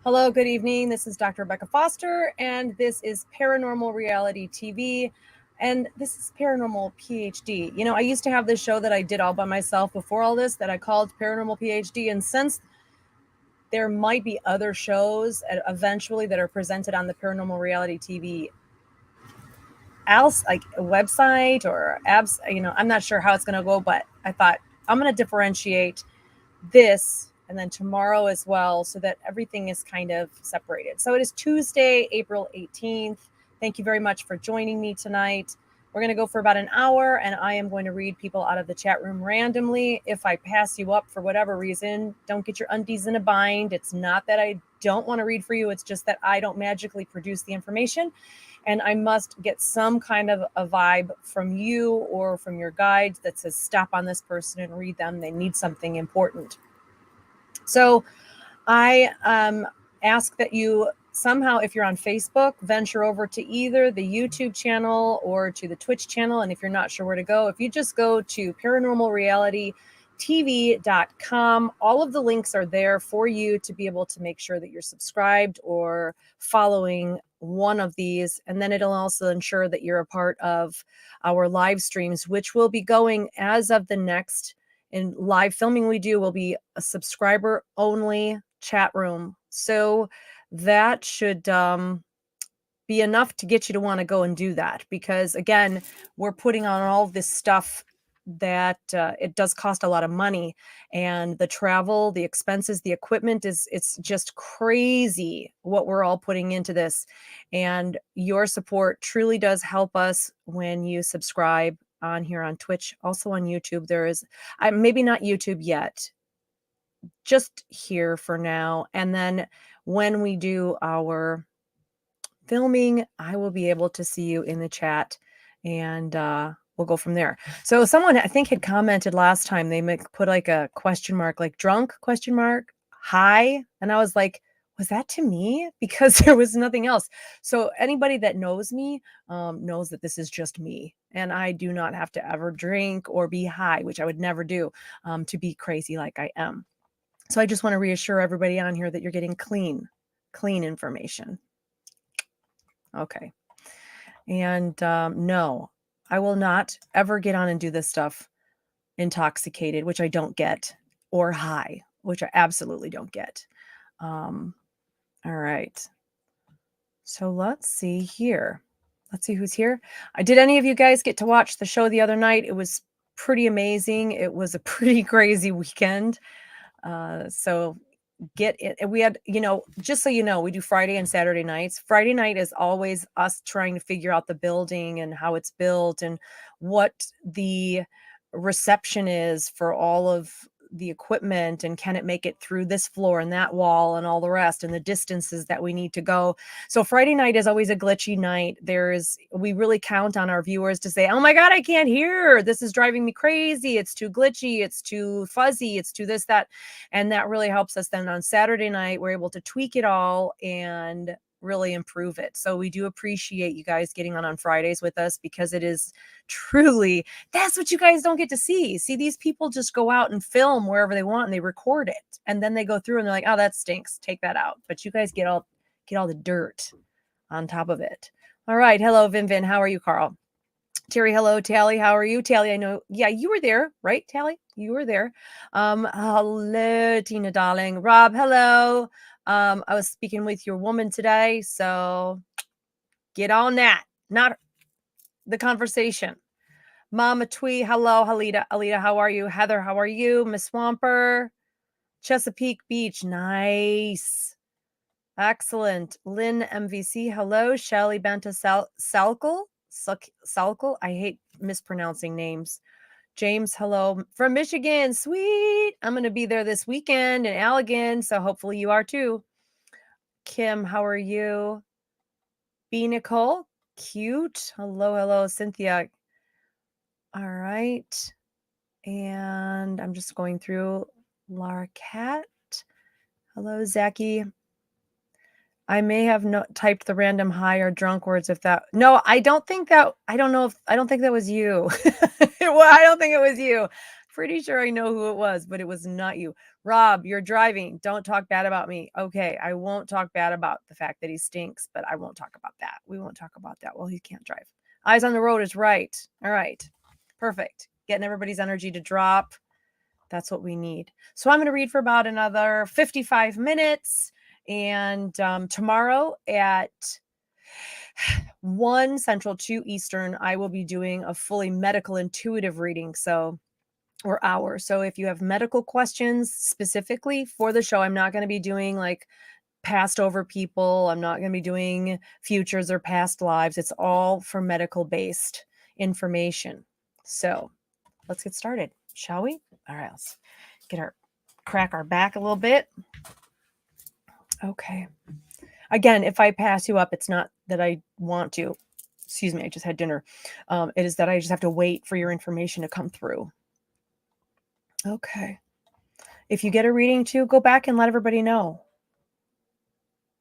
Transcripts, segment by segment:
Hello, good evening. This is Dr. Rebecca Foster, and this is Paranormal Reality TV, and this is Paranormal PhD. You know, I used to have this show that I did all by myself before all this that I called Paranormal PhD, and since there might be other shows eventually that are presented on the Paranormal Reality TV else, like a website or apps, I'm not sure how it's going to go, but I thought I'm going to differentiate this and then tomorrow as well so that everything is kind of separated. So it is Tuesday, April 18th. Thank you very much for joining me tonight. We're going to go for about an hour, and I am going to read people out of the chat room randomly. If I pass you up for whatever reason, don't get your undies in a bind. It's not that I don't want to read for you. It's just that I don't magically produce the information, and I must get some kind of a vibe from you or from your guides that says, stop on this person and read them. They need something important. So I ask that you somehow, if you're on Facebook, venture over to either the YouTube channel or to the Twitch channel. And if you're not sure where to go, if you just go to paranormalrealitytv.com, all of the links are there for you to be able to make sure that you're subscribed or following one of these. And then it'll also ensure that you're a part of our live streams, which will be going as of the next in live filming we do will be a subscriber only chat room. So that should be enough to get you to want to go and do that, because again, we're putting on all this stuff that it does cost a lot of money, and the travel, the expenses, the equipment it's just crazy what we're all putting into this. And your support truly does help us when you subscribe on here on Twitch, also on YouTube. There is, maybe not YouTube yet, just here for now. And then when we do our filming, I will be able to see you in the chat, and we'll go from there. So someone I think had commented last time, they put like a question mark, like drunk question mark, hi. And I was like, was that to me? Because there was nothing else. So anybody that knows me knows that this is just me, and I do not have to ever drink or be high, which I would never do, to be crazy like I am. So I just want to reassure everybody on here that you're getting clean information. Okay. And no, I will not ever get on and do this stuff intoxicated, which I don't get, or high, which I absolutely don't get. All right. So let's see here. Let's see who's here. Did any of you guys get to watch the show the other night? It was pretty amazing. It was a pretty crazy weekend. So get it. We had, just so you know, we do Friday and Saturday nights. Friday night is always us trying to figure out the building and how it's built and what the reception is for all of the equipment, and can it make it through this floor and that wall and all the rest, and the distances that we need to go. So Friday night is always a glitchy night. We really count on our viewers to say, oh my God, I can't hear. This is driving me crazy. It's too glitchy. It's too fuzzy. It's too this, that. And that really helps us. Then on Saturday night, we're able to tweak it all and really improve it. So we do appreciate you guys getting on Fridays with us, because it is truly, that's what you guys don't get to see. See, these people just go out and film wherever they want and they record it, and then they go through and they're like, oh, that stinks, take that out. But you guys get all the dirt on top of it. All right. Hello, Vin. How are you, Carl? Terry, hello. Tally, how are you? Tally, I know. Yeah, you were there, right, Tally? You were there. Hello, Tina, darling. Rob, hello. I was speaking with your woman today, so get on that. Not the conversation. Mama Twee, hello. Alita, how are you? Heather, how are you? Miss Swamper, Chesapeake Beach, nice. Excellent. Lynn MVC, hello. Shelly Benta Salkel. I hate mispronouncing names. James, hello from Michigan. Sweet. I'm going to be there this weekend in Allegan, so hopefully you are too. Kim, how are you? B. Nicole, cute. Hello, Cynthia. All right. And I'm just going through. Laura Cat. Hello, Zachy. I may have typed the random high or drunk words if that. No, I don't think that. I don't think that was you. Well, I don't think it was you. Pretty sure I know who it was, but it was not you. Rob, you're driving. Don't talk bad about me. Okay, I won't talk bad about the fact that he stinks, but I won't talk about that. We won't talk about that. Well, he can't drive. Eyes on the road is right. All right. Perfect. Getting everybody's energy to drop. That's what we need. So I'm going to read for about another 55 minutes. And tomorrow at 1 Central, 2 Eastern, I will be doing a fully medical intuitive reading. Or hour. So if you have medical questions specifically for the show, I'm not going to be doing like past over people. I'm not going to be doing futures or past lives. It's all for medical based information. So let's get started, shall we? All right, let's crack our back a little bit. Okay. Again, if I pass you up, it's not that I want to. Excuse me, I just had dinner. It is that I just have to wait for your information to come through. Okay. If you get a reading too, go back and let everybody know.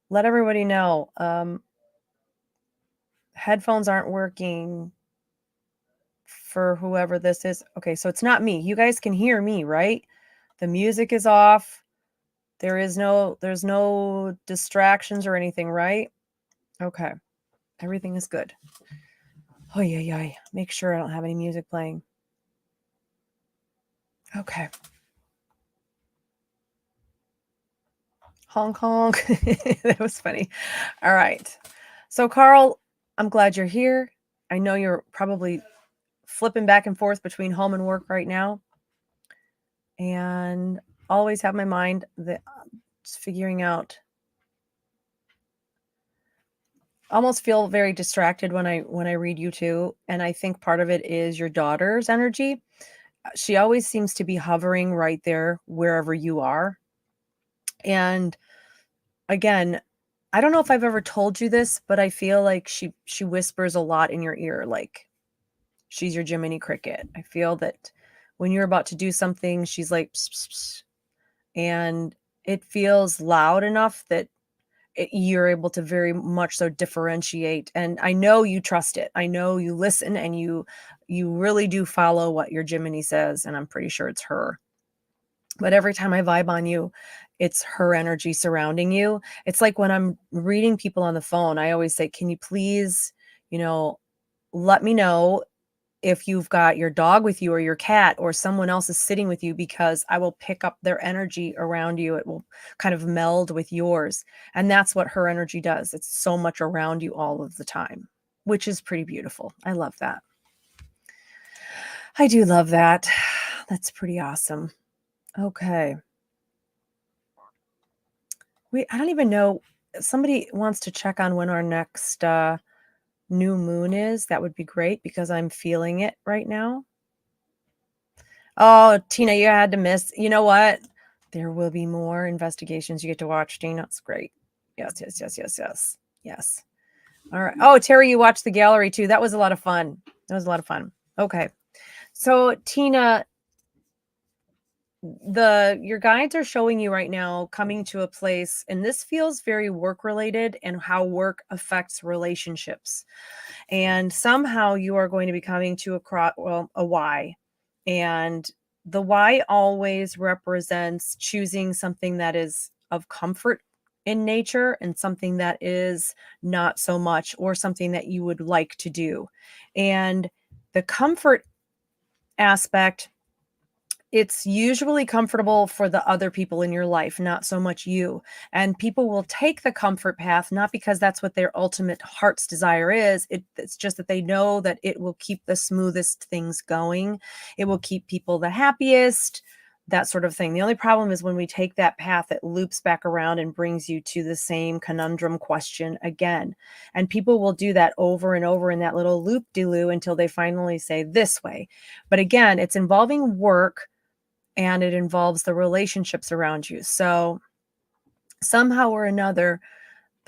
Let everybody know. Headphones aren't working for whoever this is. Okay, so it's not me. You guys can hear me, right? The music is off. There's no distractions or anything, right? Okay. Everything is good. Oh yeah. Make sure I don't have any music playing. Okay. Honk honk. That was funny. All right. So Carl, I'm glad you're here. I know you're probably flipping back and forth between home and work right now. And always have my mind that just figuring out. Almost feel very distracted when I read you too. And I think part of it is your daughter's energy. She always seems to be hovering right there wherever you are. And again, I don't know if I've ever told you this, but I feel like she whispers a lot in your ear, like she's your Jiminy Cricket. I feel that when you're about to do something, she's like, pss, pss, pss, and it feels loud enough that you're able to very much so differentiate. And I know you trust it. I know you listen and you really do follow what your Jiminy says. And I'm pretty sure it's her. But every time I vibe on you, it's her energy surrounding you. It's like when I'm reading people on the phone, I always say, can you please, let me know if you've got your dog with you or your cat or someone else is sitting with you, because I will pick up their energy around you. It will kind of meld with yours. And that's what her energy does. It's so much around you all of the time, which is pretty beautiful. I love that. I do love that. That's pretty awesome. Okay. I don't even know. Somebody wants to check on when our next new moon is. That would be great because I'm feeling it right now. Oh, Tina, you had to miss. You know what? There will be more investigations you get to watch, Tina. It's great. Yes. Yes. All right. Oh, Terry, you watched the gallery too. That was a lot of fun. Okay. So, Tina, your guides are showing you right now coming to a place, and this feels very work related and how work affects relationships. And somehow you are going to be coming to a why. And the why always represents choosing something that is of comfort in nature and something that is not so much, or something that you would like to do. And the comfort aspect, it's usually comfortable for the other people in your life, not so much you. And people will take the comfort path, not because that's what their ultimate heart's desire is. It's just that they know that it will keep the smoothest things going. It will keep people the happiest, that sort of thing. The only problem is when we take that path, it loops back around and brings you to the same conundrum question again. And people will do that over and over in that little loop-de-loo until they finally say this way. But again, it's involving work, and it involves the relationships around you. So somehow or another,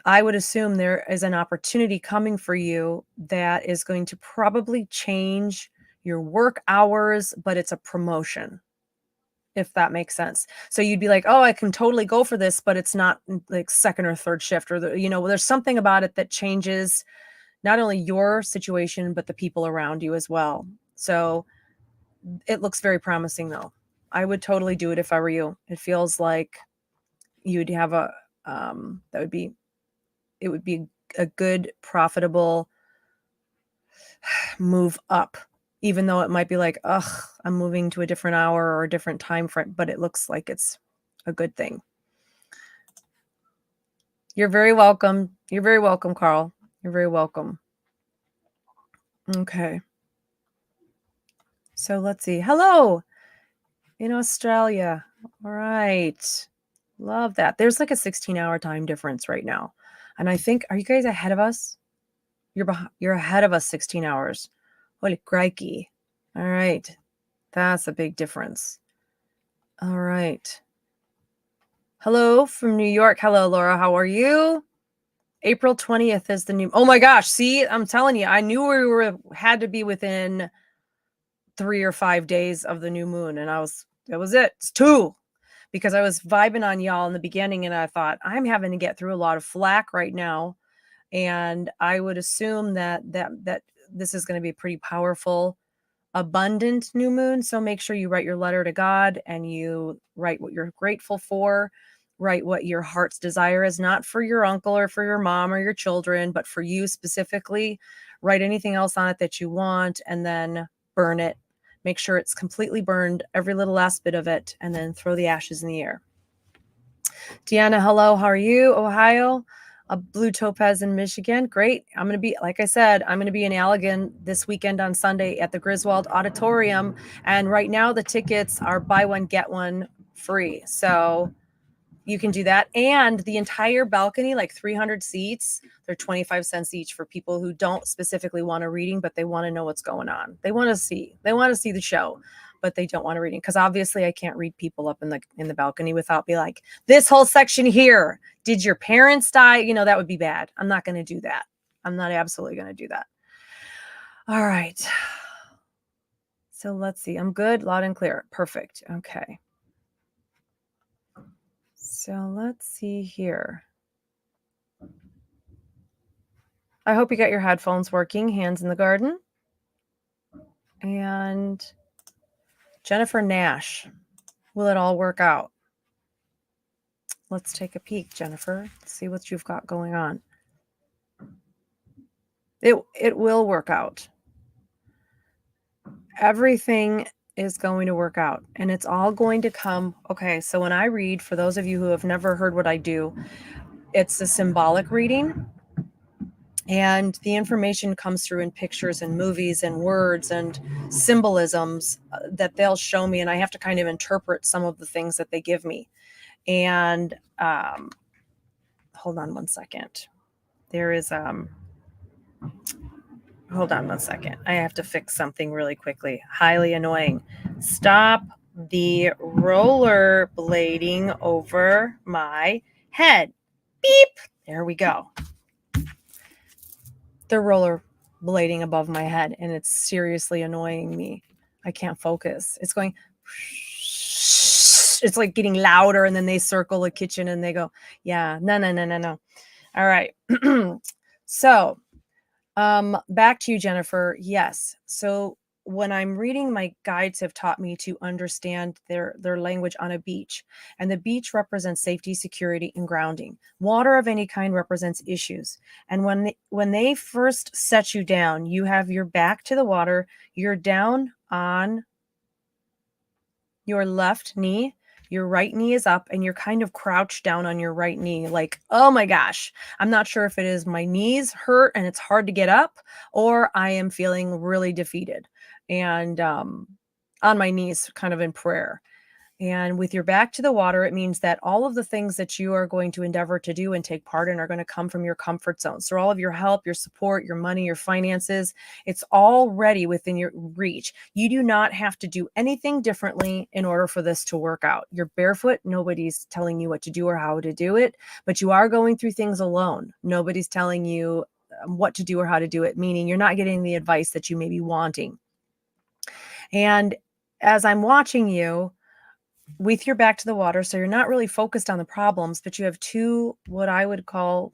I would assume there is an opportunity coming for you that is going to probably change your work hours, but it's a promotion, if that makes sense. So you'd be like, oh, I can totally go for this, but it's not like second or third shift, or there's something about it that changes not only your situation, but the people around you as well. So It looks very promising though. I would totally do it if I were you. It feels like you'd have that would be, it would be a good, profitable move up, even though it might be like, ugh, I'm moving to a different hour or a different time frame, but it looks like it's a good thing. You're very welcome. You're very welcome, Carl. You're very welcome. Okay. So let's see. Hello in Australia. All right. Love that. There's like a 16-hour time difference right now. And I think, are you guys ahead of us? You're ahead of us 16 hours. Holy crikey. All right. That's a big difference. All right. Hello from New York. Hello, Laura. How are you? April 20th is the new. Oh my gosh. See, I'm telling you, I knew had to be within 3 or 5 days of the new moon. And that was it. It's 2. Because I was vibing on y'all in the beginning and I thought, I'm having to get through a lot of flack right now. And I would assume that this is going to be pretty powerful, abundant new moon. So make sure you write your letter to God and you write what you're grateful for, write what your heart's desire is, not for your uncle or for your mom or your children, but for you specifically. Write anything else on it that you want and then burn it. Make sure it's completely burned, every little last bit of it, and then throw the ashes in the air. Deanna, hello. How are you? Ohio. A blue topaz in Michigan. Great. I'm going to be, like I said, I'm going to be in Allegan this weekend on Sunday at the Griswold Auditorium. And right now the tickets are buy one, get one free. So you can do that. And the entire balcony, like 300 seats, they're 25 cents each for people who don't specifically want a reading, but they want to know what's going on. They want to see the show, but they don't want a reading. Because obviously I can't read people up in the balcony without be like, this whole section here, did your parents die? You know, that would be bad. I'm not going to do that. I'm not absolutely going to do that. All right. So let's see. I'm good. Loud and clear. Perfect. Okay. So let's see here. I hope you got your headphones working. Hands in the garden. And Jennifer Nash. Will it all work out? Let's take a peek, Jennifer. See what you've got going on. It will work out. Everything is going to work out and it's all going to come. Okay, so when I read, for those of you who have never heard what I do, it's a symbolic reading. And the information comes through in pictures and movies and words and symbolisms that they'll show me. And I have to kind of interpret some of the things that they give me. And hold on one second. There is, hold on one second. I have to fix something really quickly. Highly annoying. Stop the roller blading over my head. Beep. There we go. They're roller blading above my head and it's seriously annoying me. I can't focus. It's going, it's like getting louder and then they circle the kitchen and they go, yeah, no. All right. So, back to you, Jennifer. Yes. So when I'm reading, my guides have taught me to understand their language on a beach, and the beach represents safety, security, and grounding. Water of any kind represents issues. And when they first set you down, you have your back to the water, you're down on your left knee, your right knee is up, and you're kind of crouched down on your right knee. Like, oh my gosh, I'm not sure if it is my knees hurt and it's hard to get up, or I am feeling really defeated and on my knees, kind of in prayer. And with your back to the water, it means that all of the things that you are going to endeavor to do and take part in are going to come from your comfort zone. So all of your help, your support, your money, your finances, it's already within your reach. You do not have to do anything differently in order for this to work out. You're barefoot. Nobody's telling you what to do or how to do it, but you are going through things alone. Nobody's telling you what to do or how to do it, meaning you're not getting the advice that you may be wanting. And as I'm watching you, with your back to the water, so you're not really focused on the problems, but you have 2, what I would call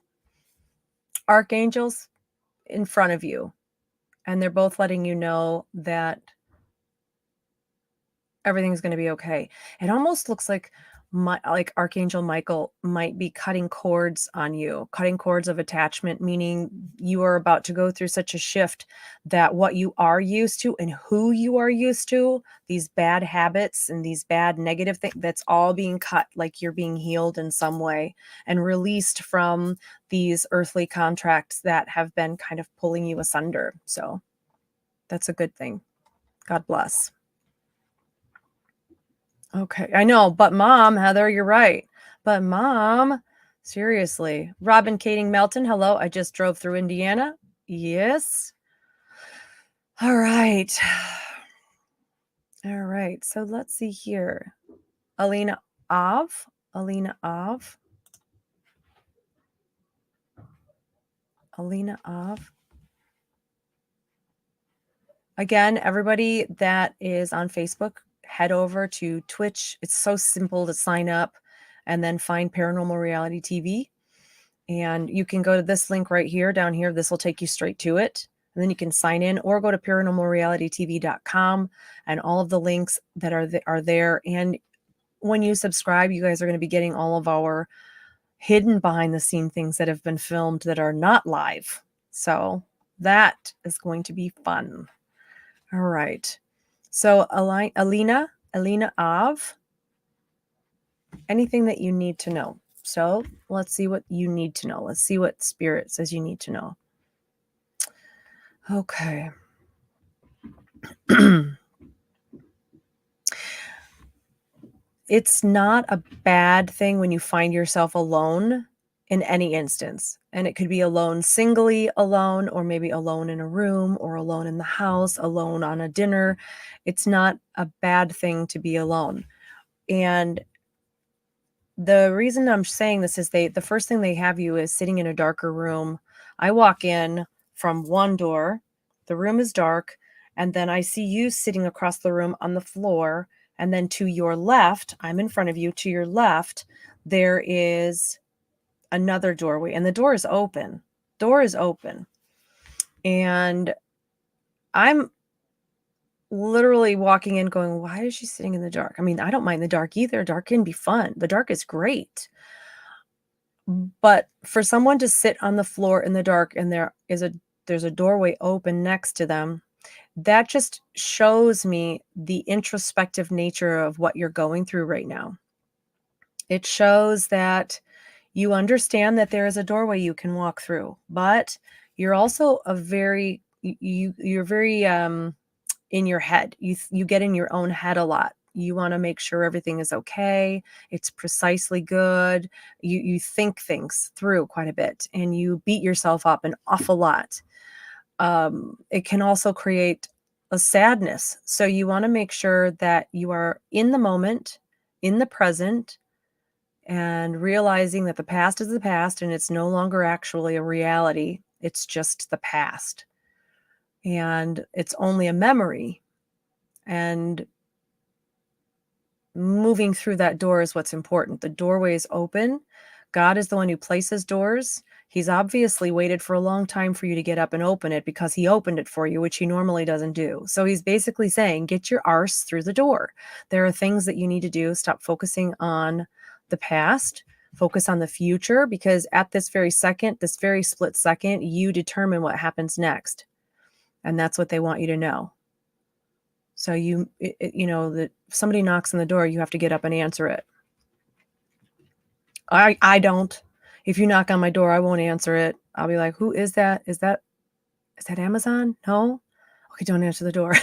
archangels in front of you. And they're both letting you know that Everything's going to be okay. It almost looks like Archangel Michael might be cutting cords on you, cutting cords of attachment, meaning you are about to go through such a shift that what you are used to and who you are used to, these bad habits and these bad negative things, that's all being cut, like you're being healed in some way and released from these earthly contracts that have been kind of pulling you asunder. So that's a good thing. God bless. Okay, I know, but mom, Heather, you're right. But mom, seriously. Robin Kading Melton, hello. I just drove through Indiana. Yes. All right. All right. So let's see here. Alina Av. Alina Av. Alina Av. Again, everybody that is on Facebook, head over to Twitch. It's so simple to sign up and then find Paranormal Reality TV. And you can go to this link right here, down here. This will take you straight to it. And then you can sign in or go to paranormalrealitytv.com, and all of the links that are there. And when you subscribe, you guys are going to be getting all of our hidden behind the scene things that have been filmed that are not live. So that is going to be fun. All right. So Alina Av, anything that you need to know. So let's see what you need to know. Let's see what Spirit says you need to know. Okay. It's not a bad thing when you find yourself alone in any instance. And it could be alone, singly alone, or maybe alone in a room, or alone in the house, alone on a dinner. It's not a bad thing to be alone. And the reason I'm saying this is the first thing they have you is sitting in a darker room. I walk in from one door, the room is dark, and then I see you sitting across the room on the floor. And then to your left, I'm in front of you, to your left, there is another doorway, and the door is open. Door is open. And I'm literally walking in going, why is she sitting in the dark? I mean, I don't mind the dark either. Dark can be fun. The dark is great. But for someone to sit on the floor in the dark and there's a doorway open next to them, that just shows me the introspective nature of what you're going through right now. It shows that you understand that there is a doorway you can walk through, but you're also you're very in your head. You get in your own head a lot. You want to make sure everything is okay. It's precisely good. You think things through quite a bit, and you beat yourself up an awful lot. It can also create a sadness. So you want to make sure that you are in the moment, in the present, and realizing that the past is the past and it's no longer actually a reality. It's just the past. And it's only a memory. And moving through that door is what's important. The doorway is open. God is the one who places doors. He's obviously waited for a long time for you to get up and open it because he opened it for you, which he normally doesn't do. So he's basically saying, get your arse through the door. There are things that you need to do. Stop focusing on the past. Focus on the future, because at this very second, this very split second, you determine what happens next. And that's what they want you to know. So you know that if somebody knocks on the door, you have to get up and answer it. I don't. If you knock on my door, I won't answer it. I'll be like, who is that? Is that Amazon? No? Okay, don't answer the door.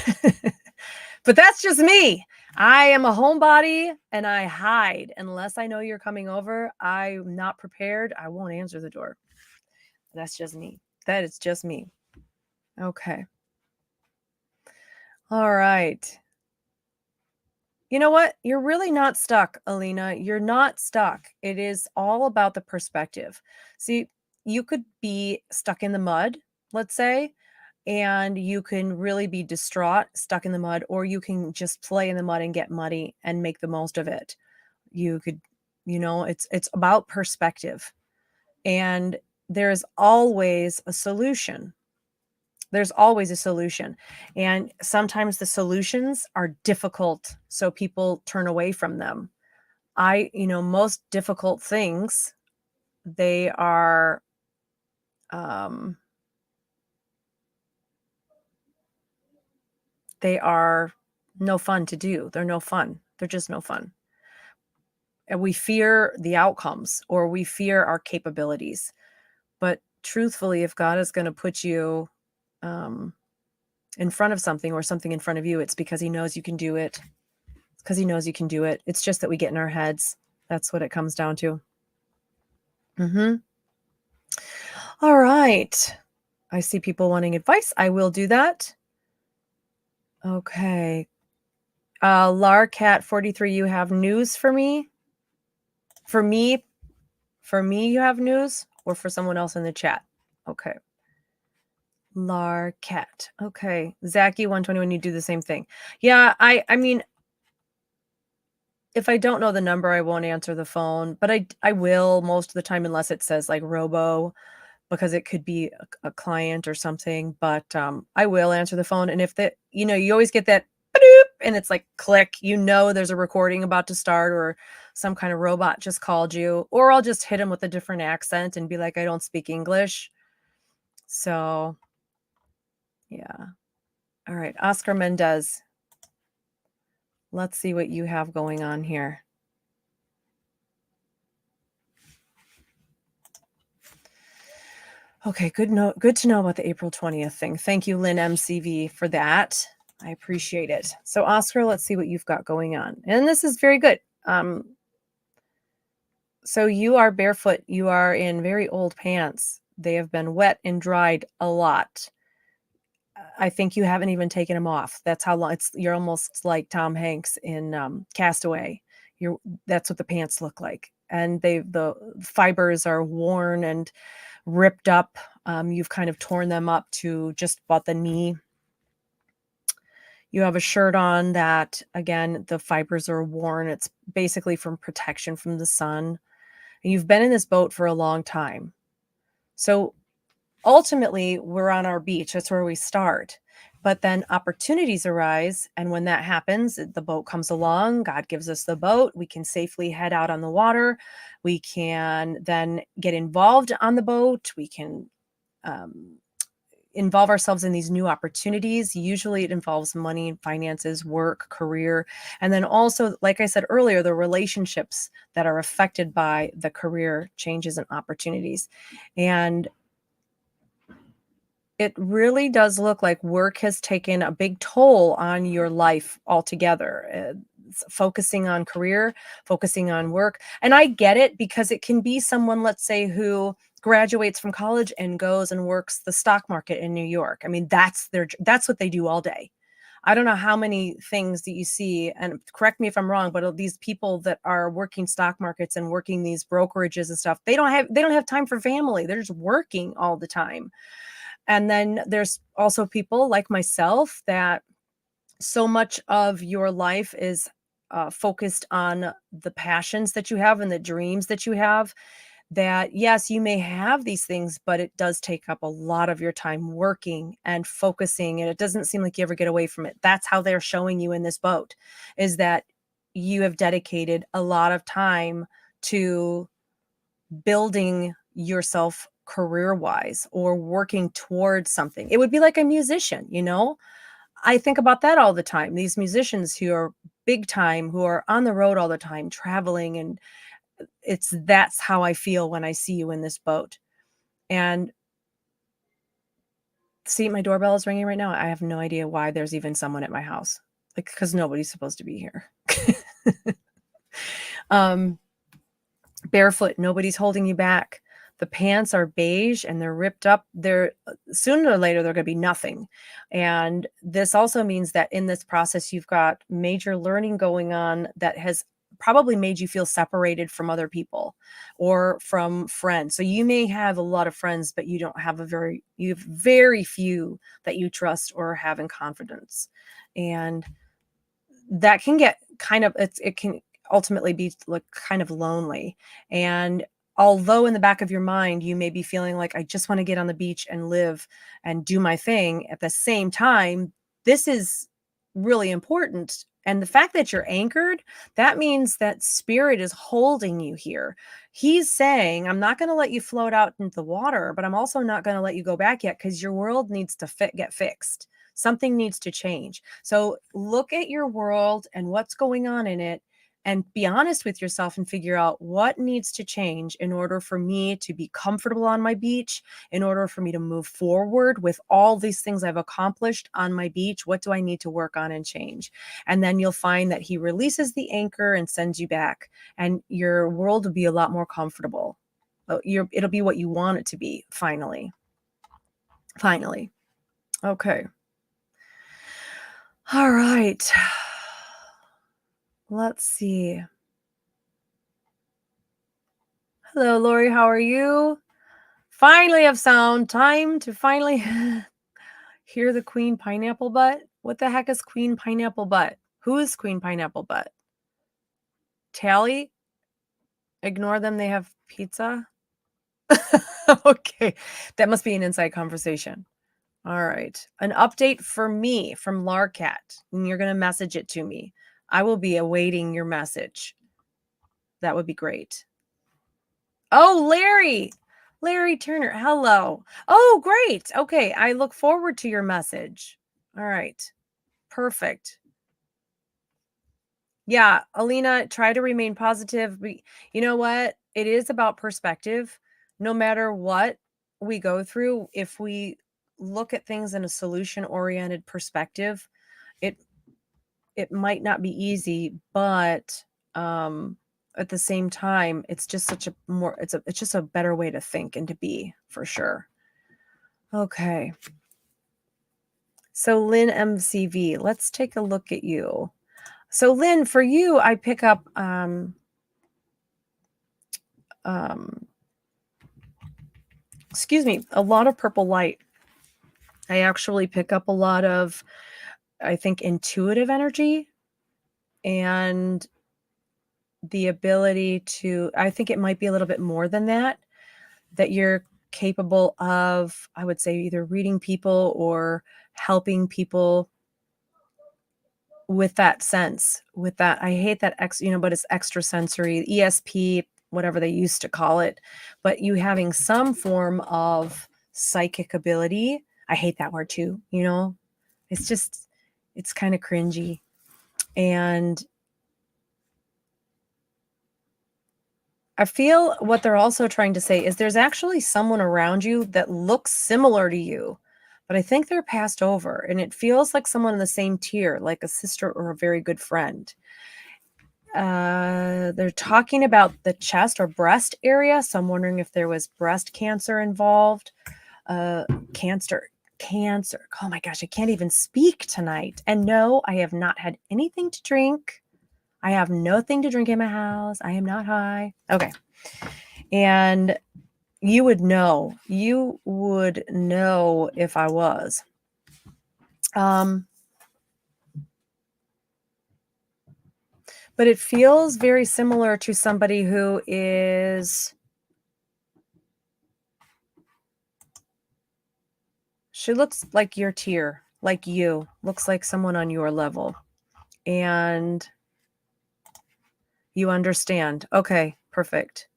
But that's just me. I am a homebody and I hide. Unless I know you're coming over, I'm not prepared. I won't answer the door. That's just me. That is just me. Okay. All right. You know what? You're really not stuck, Alina. You're not stuck. It is all about the perspective. See, you could be stuck in the mud, let's say, and you can really be distraught, stuck in the mud, or you can just play in the mud and get muddy and make the most of it. You could, it's about perspective. And there's always a solution. There's always a solution. And sometimes the solutions are difficult, so people turn away from them. Most difficult things, they are, um, they are no fun to do. They're no fun. They're just no fun. And we fear the outcomes or we fear our capabilities. But truthfully, if God is going to put you um, in front of something or something in front of you, it's because he knows you can do it. It's because he knows you can do it. It's just that we get in our heads. That's what it comes down to. Mhm. All right. I see people wanting advice. I will do that. Okay. Larcat43, you have news for me? For me? For me, you have news? Or for someone else in the chat? Okay. Larcat. Okay. Zachy121, you do the same thing. Yeah, I mean, if I don't know the number, I won't answer the phone, but I will most of the time unless it says like robo, because it could be a client or something, but I will answer the phone. And if you always get that "Ba-doop," and it's like click, there's a recording about to start or some kind of robot just called you, or I'll just hit him with a different accent and be like, I don't speak English. So yeah. All right. Oscar Mendez. Let's see what you have going on here. Okay, good to know about the April 20th thing. Thank you, Lynn MCV, for that. I appreciate it. So, Oscar, let's see what you've got going on. And this is very good. So you are barefoot. You are in very old pants. They have been wet and dried a lot. I think you haven't even taken them off. That's how long you're almost like Tom Hanks in Castaway. That's what the pants look like. And the fibers are worn and ripped up. You've kind of torn them up to just about the knee. You have a shirt on that, again, the fibers are worn. It's basically from protection from the sun. And you've been in this boat for a long time. So ultimately, we're on our beach. That's where we start. But then opportunities arise. And when that happens, the boat comes along. God gives us the boat. We can safely head out on the water. We can then get involved on the boat. We can involve ourselves in these new opportunities. Usually it involves money, finances, work, career. And then also, like I said earlier, the relationships that are affected by the career changes and opportunities. And it really does look like work has taken a big toll on your life altogether. Focusing on career, focusing on work. And I get it because it can be someone, let's say, who graduates from college and goes and works the stock market in New York. I mean, that's what they do all day. I don't know how many things that you see, and correct me if I'm wrong, but these people that are working stock markets and working these brokerages and stuff, they don't have time for family. They're just working all the time. And then there's also people like myself that so much of your life is focused on the passions that you have and the dreams that you have, that yes, you may have these things, but it does take up a lot of your time working and focusing, and it doesn't seem like you ever get away from it. That's how they're showing you in this boat, is that you have dedicated a lot of time to building yourself career-wise or working towards something. It would be like a musician, I think about that all the time. These musicians who are big time, who are on the road all the time, traveling, and that's how I feel when I see you in this boat. And see, my doorbell is ringing right now. I have no idea why there's even someone at my house. Like, because nobody's supposed to be here. Barefoot, nobody's holding you back. The pants are beige and they're ripped up. They're sooner or later, they're going to be nothing. And this also means that in this process, you've got major learning going on that has probably made you feel separated from other people or from friends. So you may have a lot of friends, but you have very few that you trust or have in confidence. And that can get it can ultimately be like kind of lonely. And although in the back of your mind, you may be feeling like, I just want to get on the beach and live and do my thing. At the same time, this is really important. And the fact that you're anchored, that means that spirit is holding you here. He's saying, I'm not going to let you float out into the water, but I'm also not going to let you go back yet because your world needs to get fixed. Something needs to change. So look at your world and what's going on in it and be honest with yourself and figure out what needs to change in order for me to be comfortable on my beach, in order for me to move forward with all these things I've accomplished on my beach. What do I need to work on and change? And then you'll find that he releases the anchor and sends you back, and your world will be a lot more comfortable. It'll be what you want it to be, finally. Finally. Okay. All right. Let's see. Hello, Lori. How are you? Finally have sound. Time to finally hear the Queen Pineapple Butt. What the heck is Queen Pineapple Butt? Who is Queen Pineapple Butt? Tally? Ignore them. They have pizza. Okay. That must be an inside conversation. All right. An update for me from Larcat. And you're going to message it to me. I will be awaiting your message. That would be great. Oh, Larry. Larry Turner. Hello. Oh, great. Okay. I look forward to your message. All right. Perfect. Yeah, Alina, try to remain positive. You know what? It is about perspective. No matter what we go through, if we look at things in a solution-oriented perspective, it it might not be easy, but at the same time, it's just such a more it's just a better way to think and to be, for sure. Okay. So Lynn MCV, let's take a look at you. So Lynn, for you, I pick up excuse me, a lot of purple light. I actually pick up a lot of, I think, intuitive energy and the ability to, I think it might be a little bit more than that, that you're capable of, I would say, either reading people or helping people with that sense, with that. I hate that but it's extrasensory, ESP, whatever they used to call it, but you having some form of psychic ability. I hate that word too, it's kind of cringy. And I feel what they're also trying to say is there's actually someone around you that looks similar to you, but I think they're passed over, and it feels like someone in the same tier, like a sister or a very good friend. They're talking about the chest or breast area, so I'm wondering if there was breast cancer involved. Cancer. Oh my gosh, I can't even speak tonight. And no, I have not had anything to drink. I have nothing to drink in my house. I am not high. Okay. And you would know if I was. But it feels very similar to somebody who is, she looks like your tier, like you, looks like someone on your level. And you understand. Okay, perfect.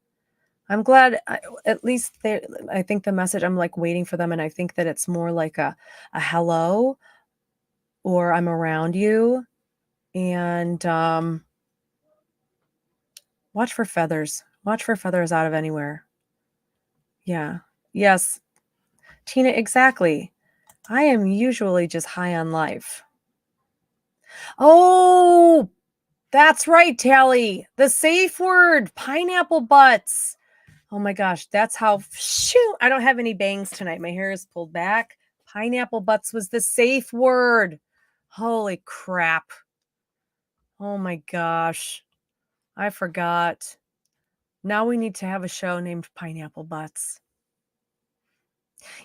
I'm glad, at least I think the message, I'm like waiting for them, and I think that it's more like a hello, or I'm around you. And watch for feathers. Watch for feathers out of anywhere. Yeah. Yes. Tina, exactly. I am usually just high on life. Oh, that's right, Tally. The safe word, pineapple butts. Oh my gosh, that's how, shoot, I don't have any bangs tonight. My hair is pulled back. Pineapple butts was the safe word. Holy crap. Oh my gosh. I forgot. Now we need to have a show named Pineapple Butts.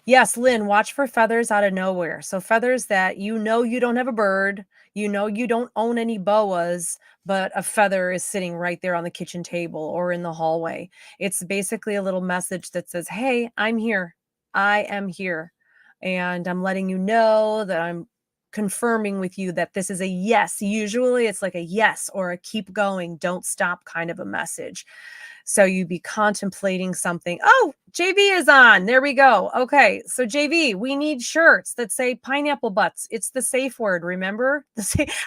Yes, Lynn, watch for feathers out of nowhere. So feathers that you don't have a bird, you don't own any boas, but a feather is sitting right there on the kitchen table or in the hallway. It's basically a little message that says, "Hey, I'm here. I am here. And I'm letting you know that I'm confirming with you that this is a yes." Usually it's like a yes or a keep going, don't stop kind of a message. So you'd be contemplating something. Oh, JV is on. There we go. Okay. So JV, we need shirts that say pineapple butts. It's the safe word. Remember?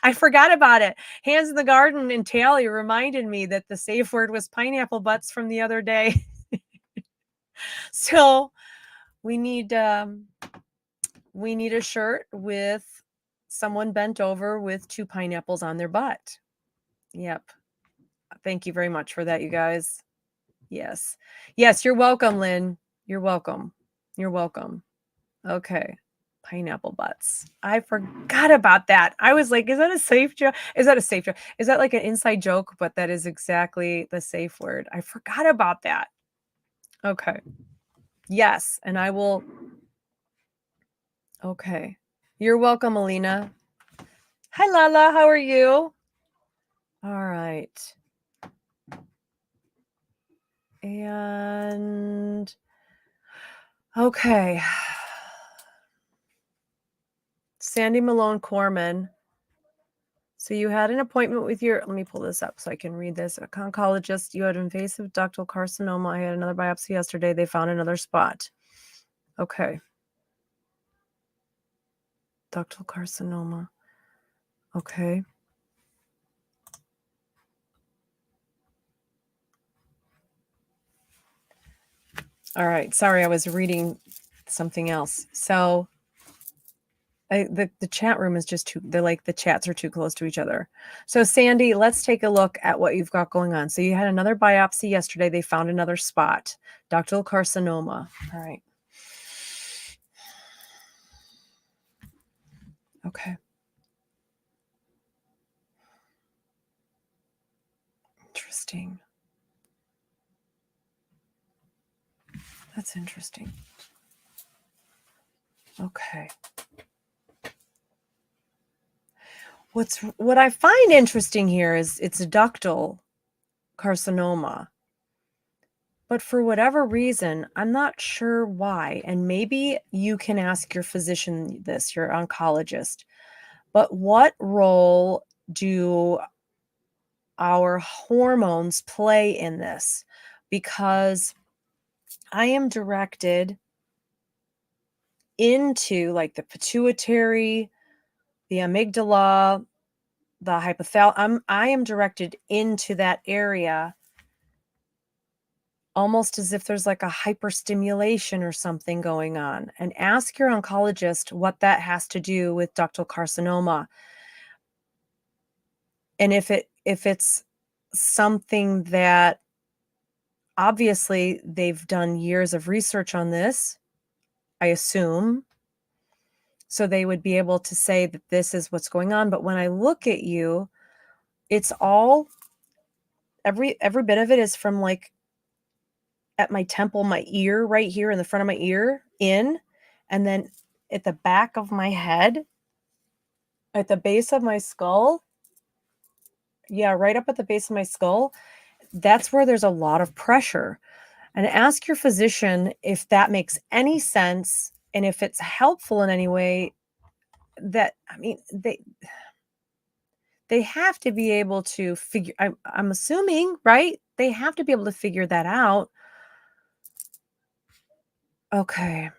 I forgot about it. Hands in the Garden and Tally reminded me that the safe word was pineapple butts from the other day. So we need a shirt with someone bent over with two pineapples on their butt. Yep. Thank you very much for that, you guys. Yes. Yes, you're welcome, Lynn. You're welcome. You're welcome. Okay. Pineapple butts. I forgot about that. I was like, is that a safe joke? Is that a safe joke? Is that like an inside joke? But that is exactly the safe word. I forgot about that. Okay. Yes. And I will. Okay. You're welcome, Alina. Hi, Lala. How are you? All right. And okay. Sandy Malone Corman. So you had an appointment with your, let me pull this up so I can read this. A oncologist, you had invasive ductal carcinoma. I had another biopsy yesterday. They found another spot. Okay. Ductal carcinoma. Okay. All right. Sorry, I was reading something else. So the chat room is just too, they're like, the chats are too close to each other. So Sandy, let's take a look at what you've got going on. So you had another biopsy yesterday. They found another spot, ductal carcinoma. All right. Okay. Interesting. That's interesting. Okay. What I find interesting here is it's a ductal carcinoma. But for whatever reason, I'm not sure why. And maybe you can ask your physician this, your oncologist. But what role do our hormones play in this? Because I am directed into like the pituitary, the amygdala, the hypothalamus. I am directed into that area almost as if there's like a hyperstimulation or something going on. And ask your oncologist what that has to do with ductal carcinoma. And if it's something that obviously they've done years of research on this, I assume. So they would be able to say that this is what's going on. But when I look at you, it's all every bit of it is from like at my temple, my ear right here in the front of my ear in, and then at the back of my head, at the base of my skull. Yeah, right up at the base of my skull. That's where there's a lot of pressure. And ask your physician if that makes any sense and if it's helpful in any way. That, I mean, they have to be able to figure, I'm assuming, right? They have to be able to figure that out. Okay.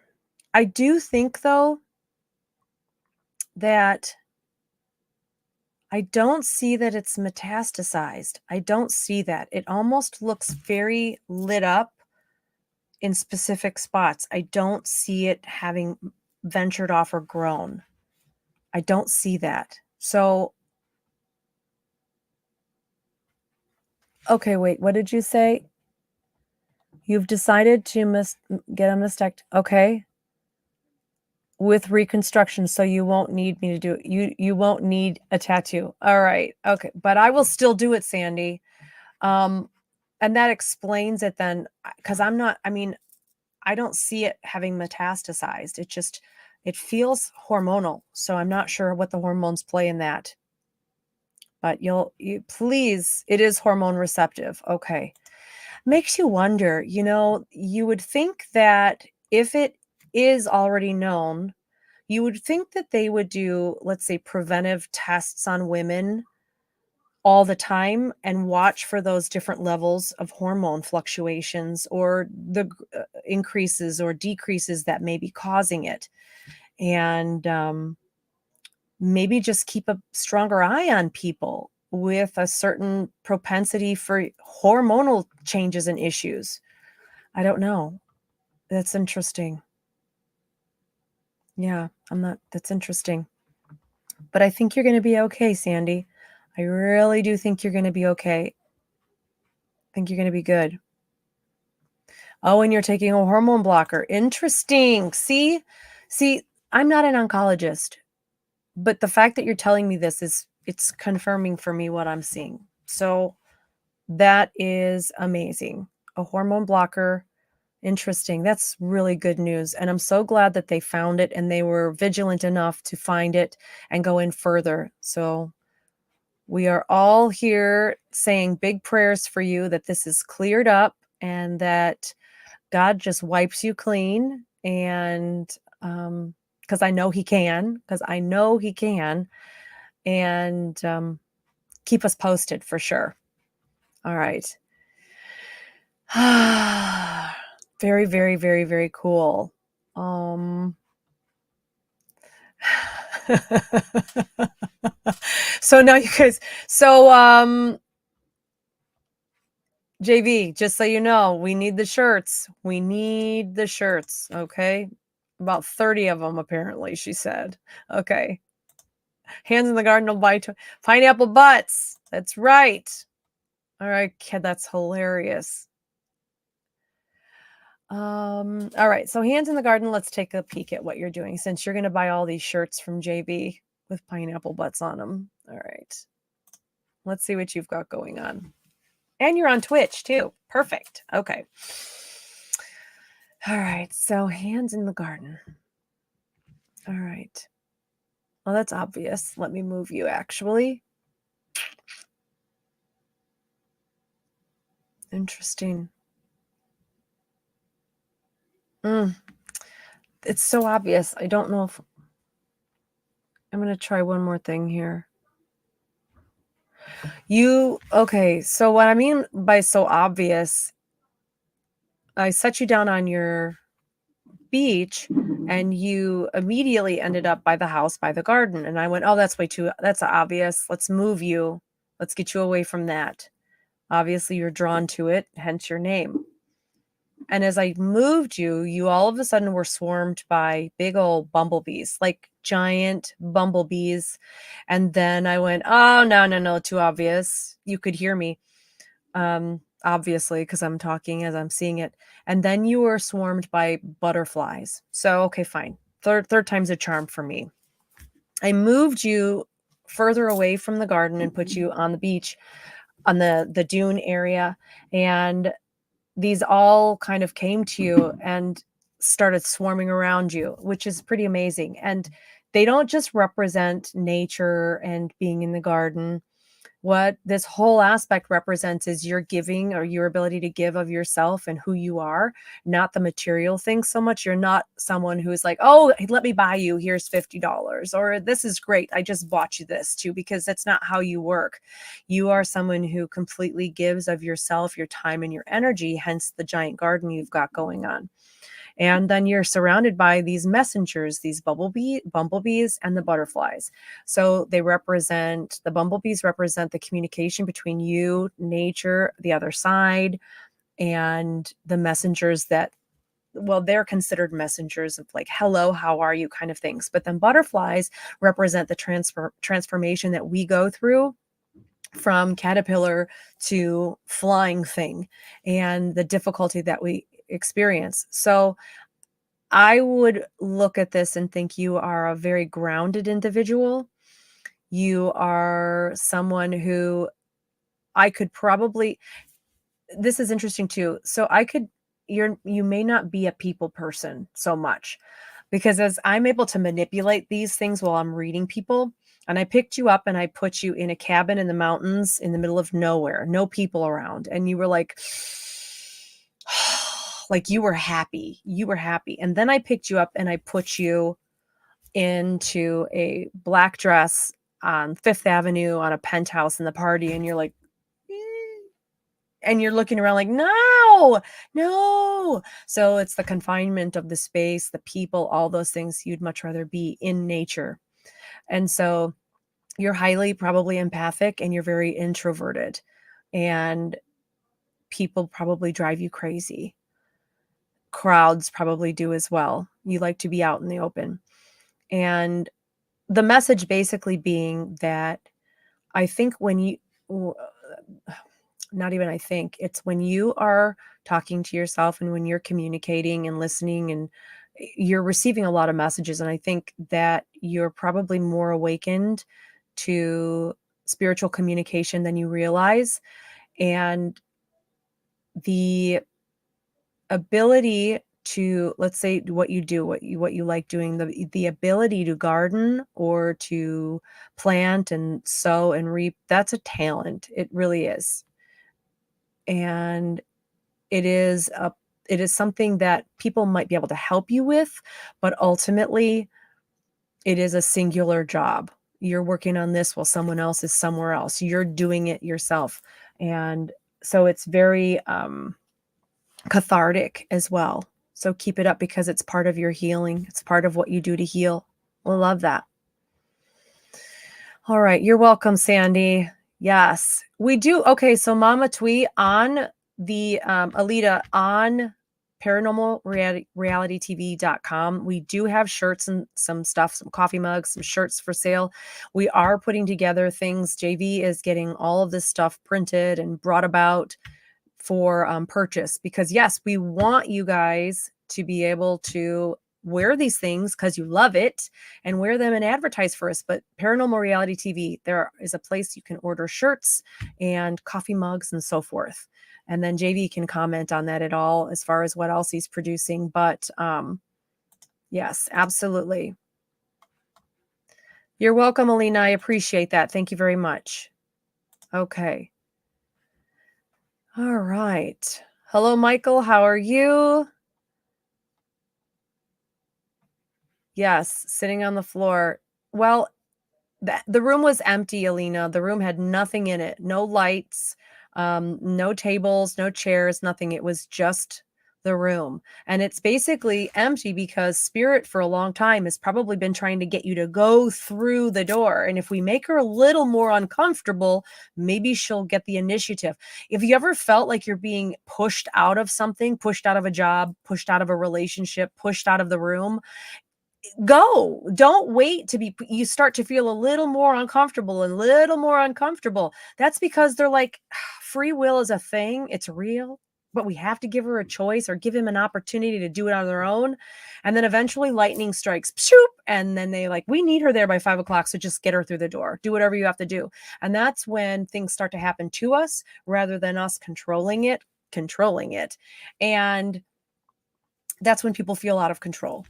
I do think though that I don't see that it's metastasized. I don't see that. It almost looks very lit up in specific spots. I don't see it having ventured off or grown. I don't see that. So, okay, wait, what did you say? You've decided to get a mastectomy. Okay. With reconstruction, so you won't need me to do it. You won't need a tattoo. All right. Okay. But I will still do it, Sandy. And that explains it then, because I'm not, I mean, I don't see it having metastasized. It feels hormonal. So I'm not sure what the hormones play in that. But you please, it is hormone receptive. Okay. Makes you wonder, you would think that if it is already known, you would think that they would do, let's say, preventive tests on women all the time and watch for those different levels of hormone fluctuations or the increases or decreases that may be causing it. And maybe just keep a stronger eye on people with a certain propensity for hormonal changes and issues. I don't know. That's interesting. Yeah, that's interesting. But I think you're going to be okay, Sandy. I really do think you're going to be okay. I think you're going to be good. Oh, and you're taking a hormone blocker. Interesting. See, I'm not an oncologist, but the fact that you're telling me this it's confirming for me what I'm seeing. So that is amazing. A hormone blocker. Interesting. That's really good news. And I'm so glad that they found it and they were vigilant enough to find it and go in further. So we are all here saying big prayers for you that this is cleared up and that God just wipes you clean. And because I know He can, and keep us posted for sure. All right. Very, very, very, very cool. So now you guys, JV, just so you know, we need the shirts. We need the shirts, okay? About 30 of them, apparently, she said. Okay. Hands in the garden will buy pineapple butts. That's right. All right, kid, that's hilarious. All right, so hands in the garden, let's take a peek at what you're doing since you're going to buy all these shirts from JB with pineapple butts on them. All right. Let's see what you've got going on. And you're on Twitch too. Perfect. Okay. All right, so hands in the garden. All right. Well, that's obvious. Let me move you actually. Interesting. It's so obvious. I don't know if I'm going to try one more thing here. Okay, so what I mean by so obvious, I set you down on your beach and you immediately ended up by the house, by the garden. And I went, oh, that's obvious. Let's move you. Let's get you away from that. Obviously, you're drawn to it, hence your name. And as I moved you, you all of a sudden were swarmed by big old bumblebees, like giant bumblebees. And then I went, oh, no, too obvious. You could hear me, obviously, because I'm talking as I'm seeing it. And then you were swarmed by butterflies. So, okay, fine. Third time's a charm for me. I moved you further away from the garden and put you on the beach, on the dune area. And these all kind of came to you and started swarming around you, which is pretty amazing. And they don't just represent nature and being in the garden. What this whole aspect represents is your giving or your ability to give of yourself and who you are, not the material things so much. You're not someone who's like, oh, let me buy you, here's $50, or this is great, I just bought you this too, because that's not how you work. You are someone who completely gives of yourself, your time and your energy, hence the giant garden you've got going on. And then you're surrounded by these messengers, these bumblebees and the butterflies. So the bumblebees represent the communication between you, nature, the other side, and the messengers they're considered messengers of like, hello, how are you kind of things. But then butterflies represent the transformation that we go through from caterpillar to flying thing and the difficulty that we experience. So I would look at this and think you are a very grounded individual. You are someone who I could probably, this is interesting too. So you may not be a people person so much, because as I'm able to manipulate these things while I'm reading people, and I picked you up and I put you in a cabin in the mountains in the middle of nowhere, no people around, and you were like like you were happy. You were happy. And then I picked you up and I put you into a black dress on Fifth Avenue on a penthouse in the party, and you're like, "Eh," and you're looking around like, no, no. So it's the confinement of the space, the people, all those things. You'd much rather be in nature. And so you're highly probably empathic and you're very introverted, and people probably drive you crazy. Crowds probably do as well. You like to be out in the open. And the message basically being that I think when you, w- not even I think, it's when you are talking to yourself and when you're communicating and listening, and you're receiving a lot of messages. And I think that you're probably more awakened to spiritual communication than you realize. And the ability to, let's say, what you do, what you like doing, the ability to garden or to plant and sow and reap, that's a talent. It really is. And it is a it is something that people might be able to help you with, but ultimately it is a singular job. You're working on this while someone else is somewhere else. You're doing it yourself. And so it's very cathartic as well. So keep it up because it's part of your healing. It's part of what you do to heal. I love that. All right. You're welcome, Sandy. Yes, we do. Okay. So Mama Twee on the Alita on paranormalrealitytv.com. We do have shirts and some stuff, some coffee mugs, some shirts for sale. We are putting together things. JV is getting all of this stuff printed and brought about for purchase, because yes, we want you guys to be able to wear these things because you love it and wear them and advertise for us. But Paranormal Reality TV, there is a place you can order shirts and coffee mugs and so forth. And then JV can comment on that at all as far as what else he's producing. But yes, absolutely. You're welcome, Alina. I appreciate that. Thank you very much. Okay. All right. Hello, Michael. How are you? Yes, sitting on the floor. Well, the room was empty, Alina. The room had nothing in it. No lights, no tables, no chairs, nothing. It was just the room. And it's basically empty because Spirit for a long time has probably been trying to get you to go through the door. And if we make her a little more uncomfortable, maybe she'll get the initiative. If you ever felt like you're being pushed out of something, pushed out of a job, pushed out of a relationship, pushed out of the room, go. Don't wait to be you start to feel a little more uncomfortable and little more uncomfortable. That's because they're like, free will is a thing. It's real, but we have to give her a choice or give him an opportunity to do it on their own. And then eventually lightning strikes, pshoop, and then they like, we need her there by 5 o'clock. So just get her through the door. Do whatever you have to do. And that's when things start to happen to us rather than us controlling it. And that's when people feel out of control.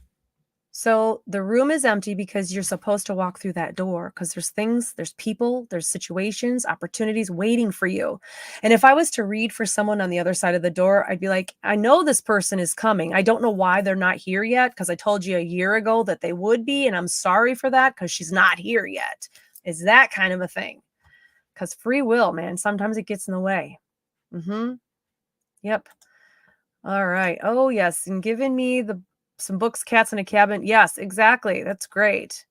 So the room is empty because you're supposed to walk through that door, because there's things, there's people, there's situations, opportunities waiting for you. And if I was to read for someone on the other side of the door, I'd be like, I know this person is coming. I don't know why they're not here yet, because I told you a year ago that they would be, and I'm sorry for that because she's not here yet. Is that kind of a thing? Because free will, man, sometimes it gets in the way. Yep. All right. Oh, yes. And giving me some books, cats in a cabin. Yes, exactly. That's great.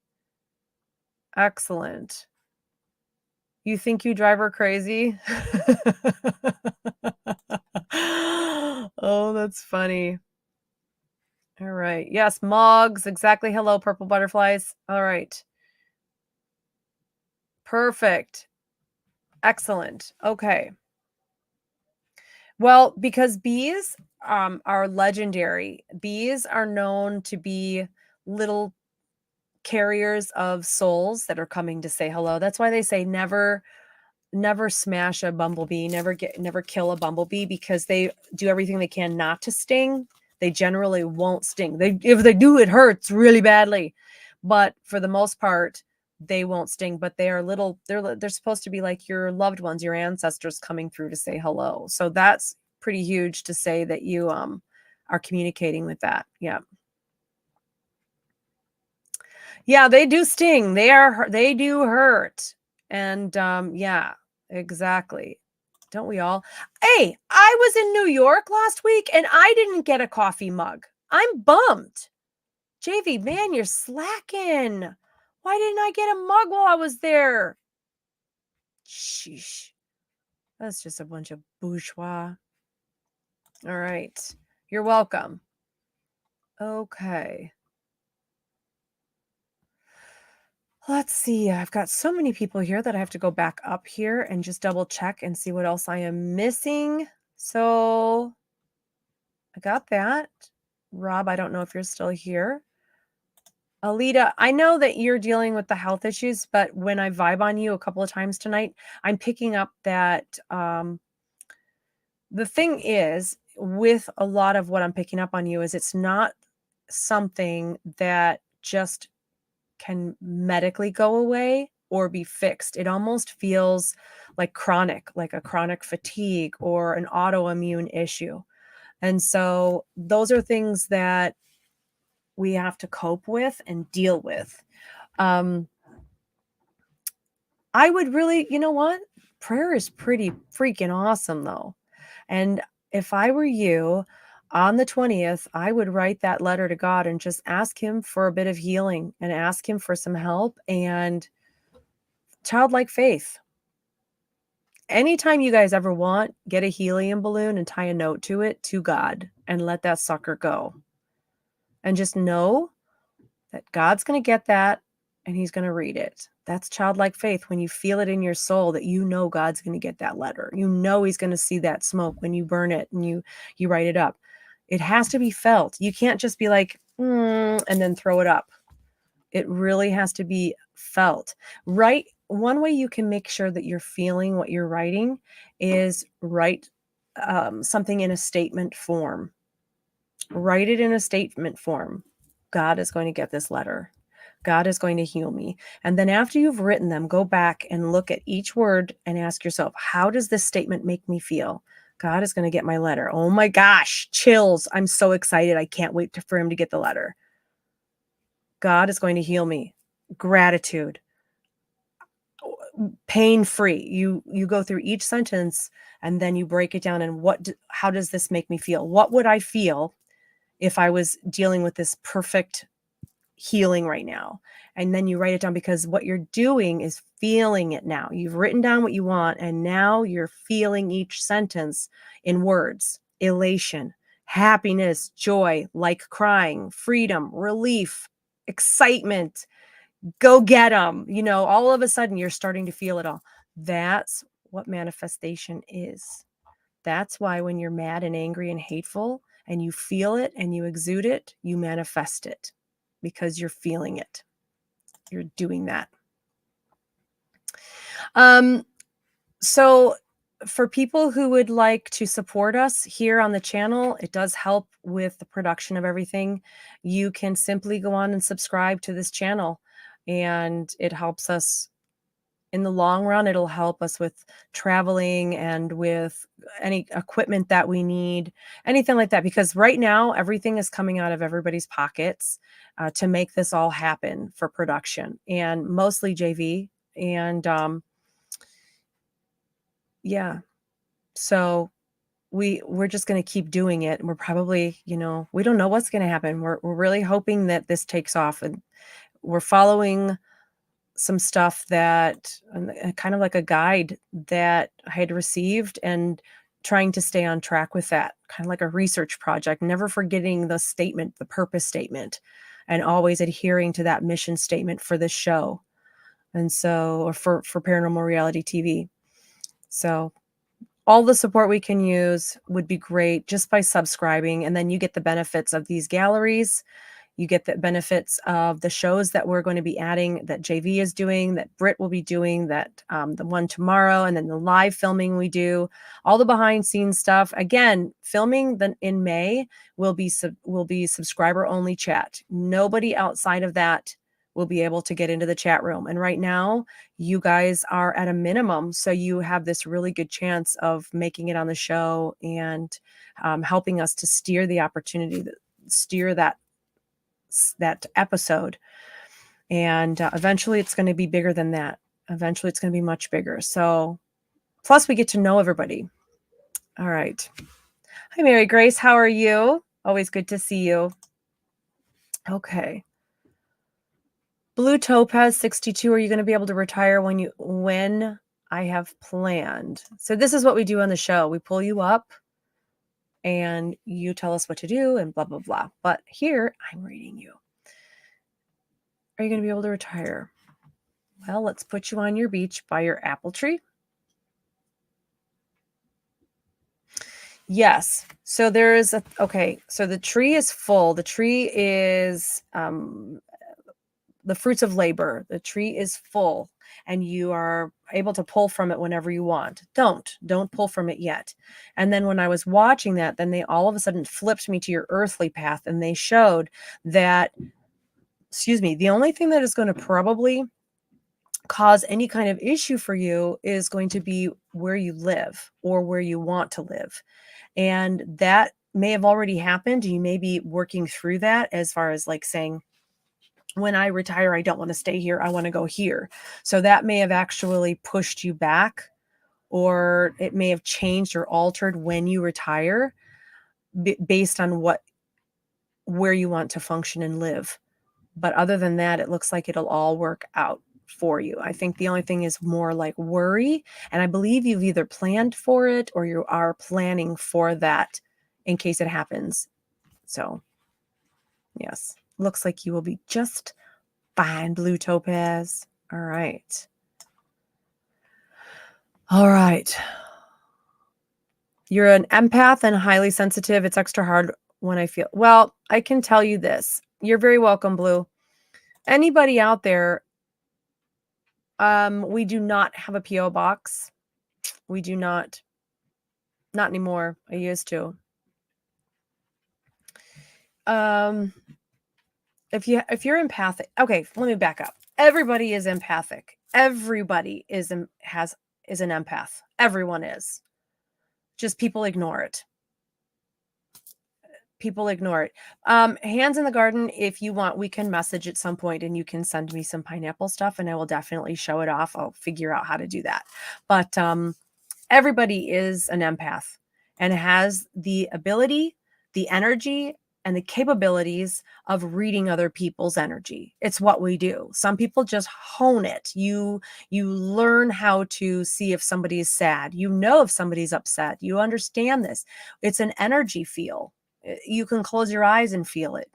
Excellent. You think you drive her crazy? Oh, that's funny. All right. Yes, Mogs. Exactly. Hello, purple butterflies. All right. Perfect. Excellent. Okay. Well, because bees are legendary. Bees are known to be little carriers of souls that are coming to say hello. That's why they say never never smash a bumblebee, never kill a bumblebee, because they do everything they can not to sting. They generally won't sting. If they do, it hurts really badly. But for the most part, they won't sting, but they are little, they're supposed to be like your loved ones, your ancestors coming through to say hello. So that's pretty huge to say that you are communicating with that. Yeah. Yeah, they do sting. They do hurt. And yeah, exactly. Don't we all? Hey, I was in New York last week and I didn't get a coffee mug. I'm bummed. JV, man, you're slacking. Why didn't I get a mug while I was there? Sheesh. That's just a bunch of bourgeois. All right. You're welcome. Okay. Let's see. I've got so many people here that I have to go back up here and just double check and see what else I am missing. So I got that. Rob, I don't know if you're still here. Alita, I know that you're dealing with the health issues, but when I vibe on you a couple of times tonight, I'm picking up that the thing is, with a lot of what I'm picking up on you, is it's not something that just can medically go away or be fixed. It almost feels like chronic, like a chronic fatigue or an autoimmune issue. And so those are things that we have to cope with and deal with. I would really, you know what? Prayer is pretty freaking awesome, though. And if I were you, on the 20th, I would write that letter to God and just ask him for a bit of healing and ask him for some help and childlike faith. Anytime you guys ever want, get a helium balloon and tie a note to it to God and let that sucker go. And just know that God's going to get that and he's going to read it. That's childlike faith, when you feel it in your soul that you know God's going to get that letter. You know he's going to see that smoke when you burn it and you write it up. It has to be felt. You can't just be like, and then throw it up. It really has to be felt. Right? One way you can make sure that you're feeling what you're writing is write something in a statement form. Write it in a statement form. God is going to get this letter. God is going to heal me. And then after you've written them, go back and look at each word and ask yourself, how does this statement make me feel? God is going to get my letter. Oh my gosh, chills. I'm so excited. I can't wait for him to get the letter. God is going to heal me. Gratitude. Pain-free. You go through each sentence and then you break it down and how does this make me feel? What would I feel if I was dealing with this perfect healing right now? And then you write it down, because what you're doing is feeling it now. You've written down what you want and now you're feeling each sentence in words. Elation, happiness, joy, like crying, freedom, relief, excitement, go get them. All of a sudden you're starting to feel it all. That's what manifestation is. That's why when you're mad and angry and hateful and you feel it and you exude it, you manifest it, because you're feeling it. You're doing that. So for people who would like to support us here on the channel, it does help with the production of everything. You can simply go on and subscribe to this channel, and it helps us in the long run. It'll help us with traveling and with any equipment that we need, anything like that, because right now everything is coming out of everybody's pockets to make this all happen for production, and mostly JV. And yeah, so we're just going to keep doing it. And we're probably, we don't know what's going to happen. We're really hoping that this takes off, and we're following some stuff that kind of like a guide that I had received, and trying to stay on track with that, kind of like a research project, never forgetting the statement, the purpose statement, and always adhering to that mission statement for this show. And so, or for Paranormal Reality TV. So all the support we can use would be great, just by subscribing, and then you get the benefits of these galleries. You get the benefits of the shows that we're going to be adding, that JV is doing, that Britt will be doing, that the one tomorrow, and then the live filming we do, all the behind scenes stuff. Again, filming in May will be subscriber only chat. Nobody outside of that will be able to get into the chat room. And right now, you guys are at a minimum, so you have this really good chance of making it on the show and helping us to steer the opportunity, steer that episode. And eventually it's going to be bigger than that. Eventually it's going to be much bigger. So plus we get to know everybody. All right. Hi, Mary Grace. How are you? Always good to see you. Okay. Blue Topaz 62. Are you going to be able to retire when I have planned? So this is what we do on the show. We pull you up and you tell us what to do and blah, blah, blah. But here I'm reading you. Are you going to be able to retire? Well, let's put you on your beach by your apple tree. Yes. So there is so the tree is full. The tree is the fruits of labor. The tree is full and you are able to pull from it whenever you want. Don't pull from it yet. And then when I was watching that, then they all of a sudden flipped me to your earthly path and they showed that, the only thing that is going to probably cause any kind of issue for you is going to be where you live or where you want to live. And that may have already happened. You may be working through that as far as like saying, when I retire, I don't want to stay here. I want to go here. So that may have actually pushed you back, or it may have changed or altered when you retire based on where you want to function and live. But other than that, it looks like it'll all work out for you. I think the only thing is more like worry. And I believe you've either planned for it or you are planning for that in case it happens. So yes, looks like you will be just fine, Blue Topaz. All right. All right. You're an empath and highly sensitive. It's extra hard when I feel, well, I can tell you this. You're very welcome, Blue. Anybody out there, we do not have a PO box. We do not anymore. I used to. If you're empathic, okay, let me back up. Everybody is empathic. Everybody is an empath. Everyone is. Just people ignore it. People ignore it. Hands in the garden, if you want, we can message at some point and you can send me some pineapple stuff and I will definitely show it off. I'll figure out how to do that. But everybody is an empath and has the ability, the energy, and the capabilities of reading other people's energy. It's what we do. Some people just hone it. You learn how to see if somebody is sad. You know if somebody's upset. You understand this. It's an energy feel. You can close your eyes and feel it.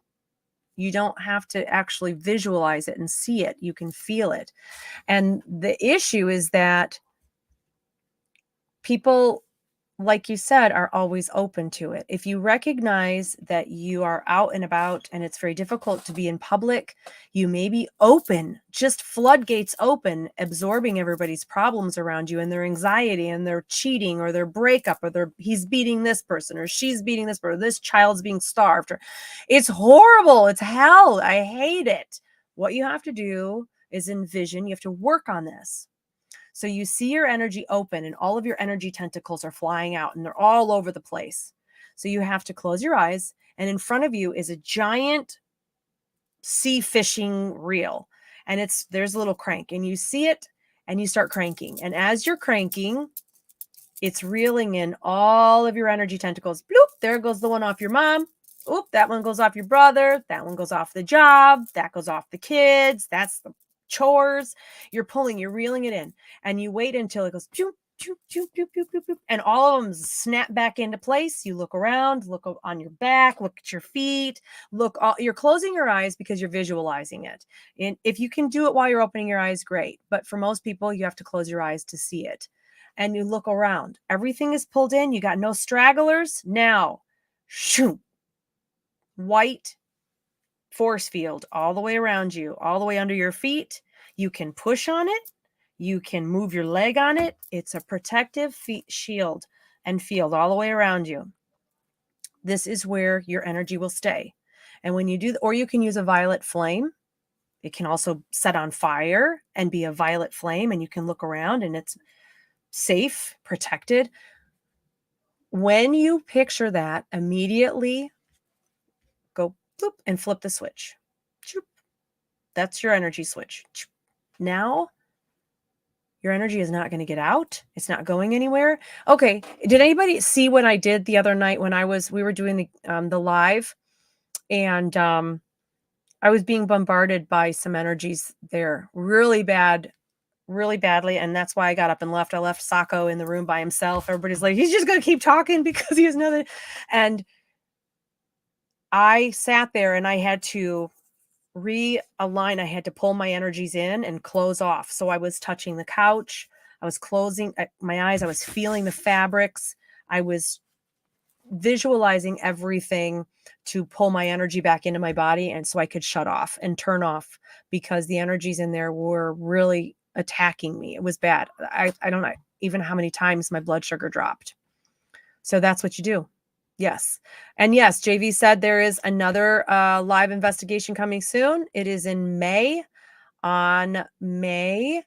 You don't have to actually visualize it and see it. You can feel it. And the issue is that people, like you said, are always open to it. If you recognize that you are out and about and it's very difficult to be in public, you may be open, just floodgates open, absorbing everybody's problems around you and their anxiety and their cheating or their breakup or he's beating this person or she's beating this person, or this child's being starved. Or it's horrible. It's hell. I hate it. What you have to do is envision. You have to work on this. So you see your energy open and all of your energy tentacles are flying out and they're all over the place. So you have to close your eyes and in front of you is a giant sea fishing reel. And there's a little crank and you see it and you start cranking. And as you're cranking, it's reeling in all of your energy tentacles. Bloop, there goes the one off your mom. Oop, that one goes off your brother. That one goes off the job. That goes off the kids. That's the chores. You're reeling it in, and you wait until it goes choop, choop, choop, choop, choop, choop, choop, and all of them snap back into place. You look around, look on your back, look at your feet, you're closing your eyes because you're visualizing it. And if you can do it while you're opening your eyes, great. But for most people, you have to close your eyes to see it. And you look around. Everything is pulled in. You got no stragglers. Now, shoot. White force field all the way around you, all the way under your feet. You can push on it. You can move your leg on it. It's a protective shield and field all the way around you. This is where your energy will stay. And when you do, or you can use a violet flame. It can also set on fire and be a violet flame, and you can look around and it's safe, protected. When you picture that, immediately go boop and flip the switch. That's your energy switch. Now, your energy is not going to get out. It's not going anywhere. Okay. Did anybody see what I did the other night when we were doing the live, and I was being bombarded by some energies there really bad, really badly. And that's why I got up and left. I left Sacco in the room by himself. Everybody's like, he's just going to keep talking because he has nothing. And I sat there and I had to realign. I had to pull my energies in and close off. So I was touching the couch. I was closing my eyes. I was feeling the fabrics. I was visualizing everything to pull my energy back into my body. And so I could shut off and turn off because the energies in there were really attacking me. It was bad. I don't know even how many times my blood sugar dropped. So that's what you do. Yes. And yes, JV said there is another live investigation coming soon. It is in May, on May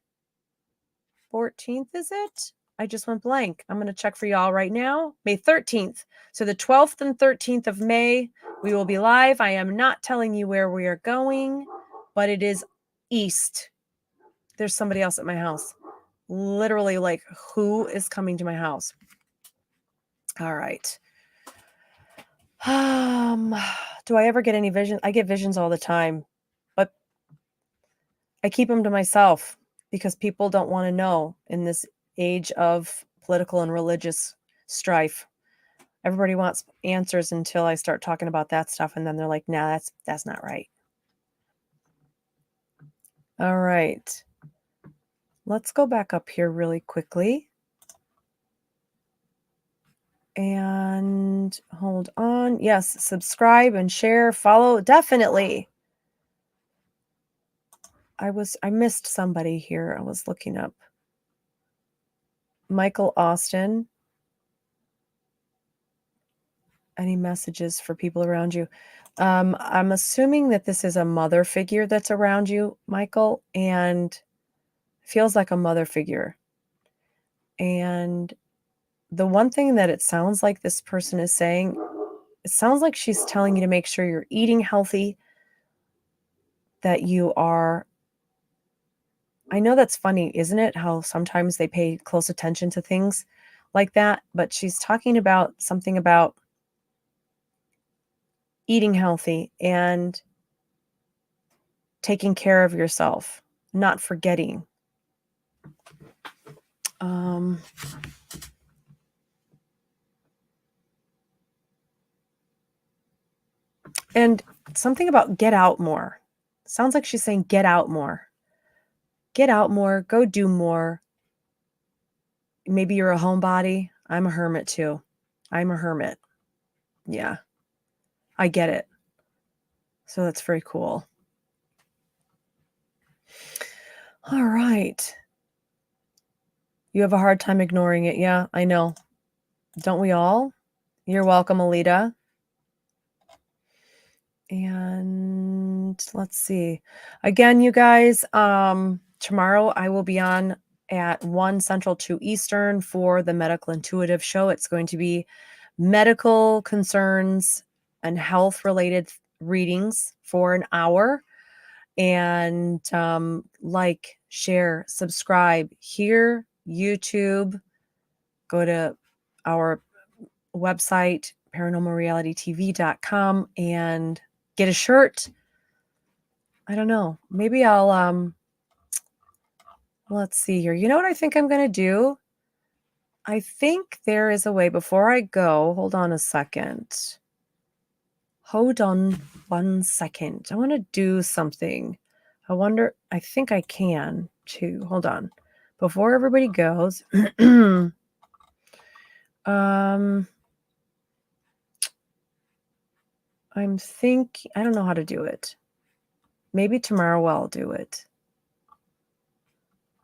14th, is it? I just went blank. I'm going to check for y'all right now. May 13th. So the 12th and 13th of May, we will be live. I am not telling you where we are going, but it is east. There's somebody else at my house. Literally, like, who is coming to my house? All right. Do I ever get any vision? I get visions all the time, but I keep them to myself because people don't want to know in this age of political and religious strife. Everybody wants answers until I start talking about that stuff, and then they're like, nah, that's not right. All right. Let's go back up here really quickly. And hold on. Yes, subscribe and share, follow. Definitely. I missed somebody here. I was looking up. Michael Austin. Any messages for people around you? I'm assuming that this is a mother figure that's around you, Michael, and feels like a mother figure. And the one thing that it sounds like this person is saying, it sounds like she's telling you to make sure you're eating healthy, that you are. I know that's funny, isn't it? How sometimes they pay close attention to things like that, but she's talking about something about eating healthy and taking care of yourself, not forgetting. And something about get out more. Sounds like she's saying get out more. Get out more, go do more. Maybe you're a homebody. I'm a hermit too. I'm a hermit. Yeah, I get it. So that's very cool. All right. You have a hard time ignoring it. Yeah, I know. Don't we all? You're welcome, Alita. And let's see. Again, you guys, tomorrow I will be on at 1 Central, 2 Eastern for the Medical Intuitive Show. It's going to be medical concerns and health-related readings for an hour. And like, share, subscribe here, YouTube, go to our website, paranormalrealitytv.com, and get a shirt. I don't know. Maybe I'll, let's see here. You know what I think I'm going to do? I think there is a way before I go. Hold on a second. Hold on 1 second. I want to do something. I think I can too. Hold on. Before everybody goes, I don't know how to do it. maybe tomorrow I'll do it.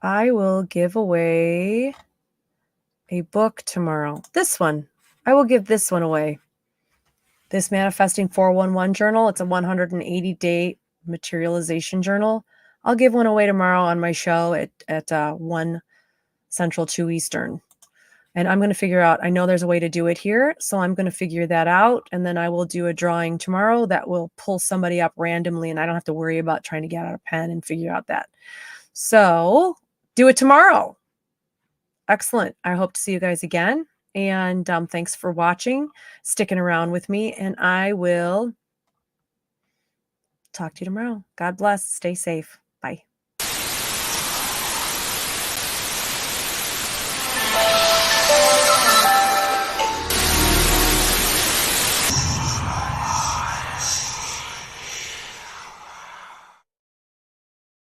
I will give away a book tomorrow. This one. I will give this one away. This Manifesting 411 journal. It's a 180-day materialization journal. I'll give one away tomorrow on my show at 1 Central, 2 Eastern. And I'm going to figure out, I know there's a way to do it here, so I'm going to figure that out. And then I will do a drawing tomorrow that will pull somebody up randomly, and I don't have to worry about trying to get out a pen and figure out that. So do it tomorrow. Excellent. I hope to see you guys again. And thanks for watching, sticking around with me, and I will talk to you tomorrow. God bless. Stay safe. Bye.